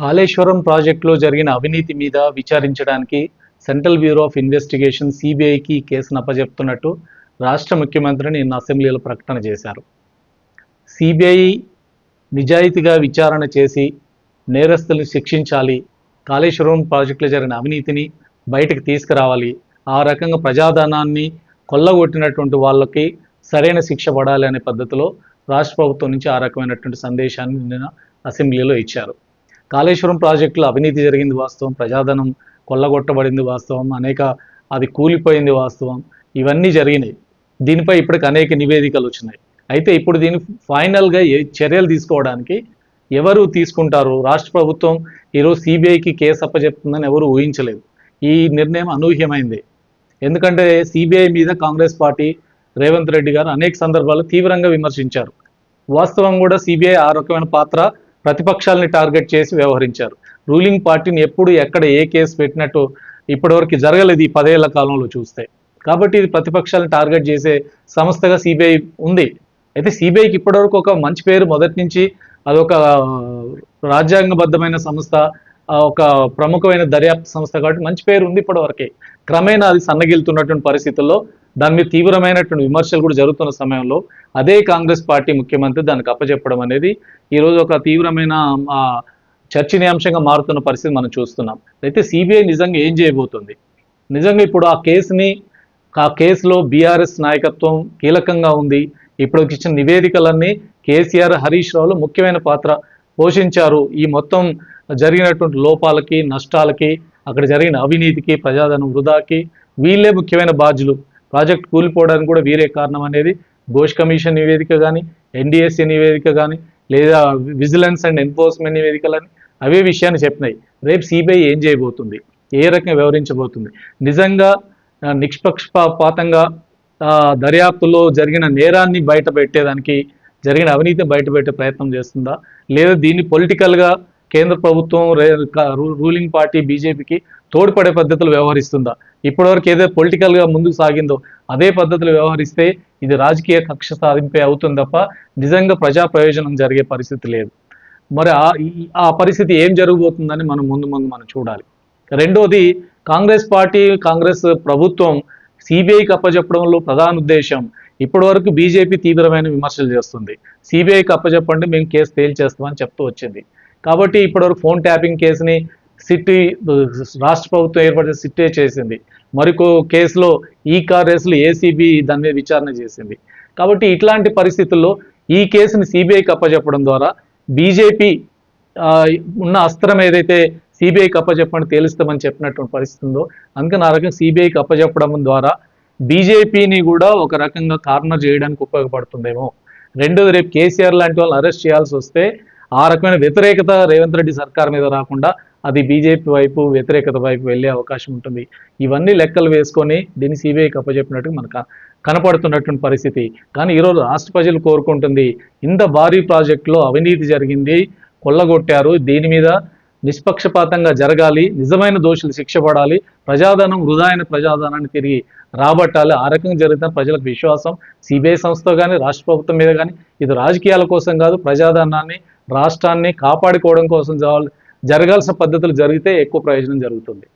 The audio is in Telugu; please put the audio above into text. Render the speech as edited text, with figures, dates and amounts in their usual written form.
కాళేశ్వరం ప్రాజెక్టులో జరిగిన అవినీతి మీద విచారించడానికి సెంట్రల్ బ్యూరో ఆఫ్ ఇన్వెస్టిగేషన్ సిబిఐకి కేసును అప్పజెప్తున్నట్టు రాష్ట్ర ముఖ్యమంత్రి నిన్న అసెంబ్లీలో ప్రకటన చేశారు. సిబిఐ నిజాయితీగా విచారణ చేసి నేరస్తుల్ని శిక్షించాలి, కాళేశ్వరం ప్రాజెక్టులో జరిగిన అవినీతిని బయటకు తీసుకురావాలి, ఆ రకంగా ప్రజాధనాన్ని కొల్లగొట్టినటువంటి వాళ్ళకి సరైన శిక్ష పడాలి అనే పద్ధతిలో రాష్ట్ర ప్రభుత్వం నుంచి ఆ రకమైనటువంటి సందేశాన్ని నిన్న అసెంబ్లీలో ఇచ్చారు. కాళేశ్వరం ప్రాజెక్టులో అవినీతి జరిగింది వాస్తవం, ప్రజాధనం కొల్లగొట్టబడింది వాస్తవం, అది కూలిపోయింది వాస్తవం, ఇవన్నీ జరిగినాయి. దీనిపై ఇప్పటికి అనేక నివేదికలు వచ్చినాయి. అయితే ఇప్పుడు దీన్ని ఫైనల్గా చర్యలు తీసుకోవడానికి ఎవరు తీసుకుంటారు? రాష్ట్ర ప్రభుత్వం ఈరోజు సిబిఐకి కేసు అప్పచెప్తుందని ఎవరు ఊహించలేదు. ఈ నిర్ణయం అనూహ్యమైంది. ఎందుకంటే సిబిఐ మీద కాంగ్రెస్ పార్టీ రేవంత్ రెడ్డి గారు అనేక సందర్భాల్లో తీవ్రంగా విమర్శించారు. వాస్తవం కూడా సిబిఐ ఆ రకమైన పాత్ర ప్రతిపక్షాలని టార్గెట్ చేసి వ్యవహరించారు. రూలింగ్ పార్టీని ఎప్పుడు ఎక్కడ ఏ కేసు పెట్టినట్టు ఇప్పటివరకు జరగలేదు ఈ 10 ఏళ్ల కాలంలో చూస్తే. కాబట్టి ఇది ప్రతిపక్షాలను టార్గెట్ చేసే సంస్థగా సిబిఐ ఉంది. అయితే సిబిఐకి ఇప్పటివరకు ఒక మంచి పేరు, మొదటి నుంచి అదొక రాజ్యాంగబద్ధమైన సంస్థ, ఒక ప్రముఖమైన దర్యాప్తు సంస్థ కాబట్టి మంచి పేరు ఉంది ఇప్పటివరకే. క్రమేణా అది సన్నగిలుతున్నటువంటి పరిస్థితుల్లో దాని మీద తీవ్రమైనటువంటి విమర్శలు కూడా జరుగుతున్న సమయంలో అదే కాంగ్రెస్ పార్టీ ముఖ్యమంత్రి దానికి అప్పచెప్పడం అనేది ఈరోజు ఒక తీవ్రమైన చర్చనీయాంశంగా మారుతున్న పరిస్థితి మనం చూస్తున్నాం. అయితే సిబిఐ నిజంగా ఏం చేయబోతుంది? నిజంగా ఇప్పుడు ఆ కేసులో బీఆర్ఎస్ నాయకత్వం కీలకంగా ఉంది. ఇప్పుడు ఇచ్చిన నివేదికలన్నీ కేసీఆర్, హరీష్ రావులు ముఖ్యమైన పాత్ర పోషించారు. ఈ మొత్తం జరిగినటువంటి లోపాలకి, నష్టాలకి, అక్కడ జరిగిన అవినీతికి, ప్రజాధనం వృధాకి వీళ్ళే ముఖ్యమైన బాధ్యులు. ప్రాజెక్ట్ కూలిపోవడానికి కూడా వీరే కారణం అనేది ఘోష్ కమిషన్ నివేదిక కానీ, ఎన్డీఎస్ఏ నివేదిక కానీ, లేదా విజిలెన్స్ అండ్ ఎన్ఫోర్స్మెంట్ నివేదికలని అవే విషయాన్ని చెప్పినాయి. రేపు సిబిఐ ఏం చేయబోతుంది, ఏ రకంగా వ్యవహరించబోతుంది? నిజంగా నిష్పక్షపాతంగా దర్యాప్తులో జరిగిన నేరాన్ని బయటపెట్టేదానికి, జరిగిన అవినీతిని బయటపెట్టే ప్రయత్నం చేస్తుందా, లేదా దీన్ని పొలిటికల్గా కేంద్ర ప్రభుత్వం, రూలింగ్ పార్టీ బీజేపీకి తోడ్పడే పద్ధతులు వ్యవహరిస్తుందా? ఇప్పటివరకు ఏదో పొలిటికల్గా ముందుకు సాగిందో అదే పద్ధతులు వ్యవహరిస్తే ఇది రాజకీయ కక్ష సాధింపే అవుతుంది తప్ప నిజంగా ప్రజా ప్రయోజనం జరిగే పరిస్థితి లేదు. మరి ఆ పరిస్థితి ఏం జరగబోతుందని మనం చూడాలి. రెండోది, కాంగ్రెస్ పార్టీ, కాంగ్రెస్ ప్రభుత్వం సిబిఐకి అప్పచెప్పడంలో ప్రధాన ఉద్దేశం, ఇప్పటివరకు బీజేపీ తీవ్రమైన విమర్శలు చేస్తుంది. సిబిఐకి అప్పచెప్పండి, మేము కేసు తేల్చేస్తామని చెప్తూ వచ్చింది. కాబట్టి ఇప్పటివరకు ఫోన్ ట్యాపింగ్ కేసుని రాష్ట్ర ప్రభుత్వం ఏర్పడిన సిట్టే చేసింది. మరికో కేసులో ఈ కార్ రేసులు ఏసీబీ దాని మీద విచారణ చేసింది. కాబట్టి ఇట్లాంటి పరిస్థితుల్లో ఈ కేసుని సిబిఐకి అప్పచెప్పడం ద్వారా బీజేపీ ఉన్న అస్త్రం ఏదైతే సిబిఐకి అప్పచెప్పని తేలుస్తామని చెప్పినటువంటి పరిస్థితి ఉందో, అందుకని ఆ రకంగా సిబిఐకి అప్పచెప్పడం ద్వారా బీజేపీని కూడా ఒక రకంగా కార్నర్ చేయడానికి ఉపయోగపడుతుందేమో. రెండోది, రేపు కేసీఆర్ లాంటి వాళ్ళని అరెస్ట్ చేయాల్సి వస్తే ఆ రకమైన వ్యతిరేకత రేవంత్ రెడ్డి సర్కార్ మీద రాకుండా అది బీజేపీ వైపు, వ్యతిరేకత వైపు వెళ్ళే అవకాశం ఉంటుంది. ఇవన్నీ లెక్కలు వేసుకొని దీన్ని సిబిఐకి అప్పచెప్పినట్టు మనకు కనపడుతున్నటువంటి పరిస్థితి. కానీ ఈరోజు రాష్ట్ర ప్రజలు కోరుకుంటుంది, ఇంత భారీ ప్రాజెక్టులో అవినీతి జరిగింది, కొల్లగొట్టారు, దీని మీద నిష్పక్షపాతంగా జరగాలి, నిజమైన దోషులు శిక్ష పడాలి, ప్రజాధనం, వృధా అయిన ప్రజాధనాన్ని తిరిగి రాబట్టాలి. ఆ రకంగా జరిగితే ప్రజలకు విశ్వాసం సిబిఐ సంస్థ కానీ, రాష్ట్ర ప్రభుత్వం మీద కానీ. ఇది రాజకీయాల కోసం కాదు, ప్రజాధనాన్ని, రాష్ట్రాన్ని కాపాడుకోవడం కోసం జరగాల్సిన పద్ధతులు జరిగితే ఎక్కువ ప్రయోజనం జరుగుతుంది.